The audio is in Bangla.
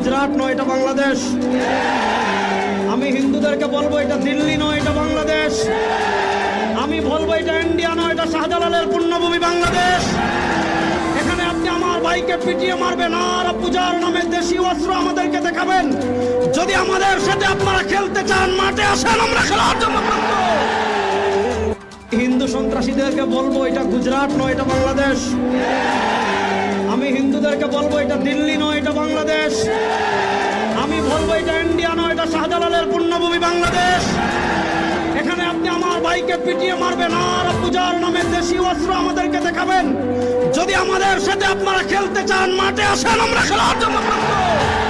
গুজরাট নয়, এটা বাংলাদেশ। আমি হিন্দুদেরকে বলবো এটা দিল্লি নয়, এটা বাংলাদেশ। আমি বলবো এটা ইন্ডিয়া নয়, এটা শাহজালালের পুণ্যভূমি বাংলাদেশ। এখানে আপনি আমার ভাইকে পিটিয়ে মারবেন আর পূজার নামে দেশি অস্ত্র আমাদেরকে দেখাবেন। যদি আমাদের সাথে আপনারা খেলতে চান, মাঠে আসেন, আমরা খেলার জন্য প্রস্তুত। হিন্দু সন্ত্রাসীদেরকে বলবো এটা গুজরাট নয়, এটা বাংলাদেশ। আমি হিন্দুদেরকে বলবো এটা দিল্লি নয়, এটা বাংলাদেশ। আমি বলবো এটা ইন্ডিয়া নয়, এটা শাহজালালের পুণ্যভূমি বাংলাদেশ। এখানে আপনি আমার ভাইকে পিটিয়ে মারবেন আর পূজার নামে দেশি অস্ত্র আমাদেরকে দেখাবেন। যদি আমাদের সাথে আপনারা খেলতে চান, মাঠে আসেন, আমরা খেলার জন্য প্রস্তুত।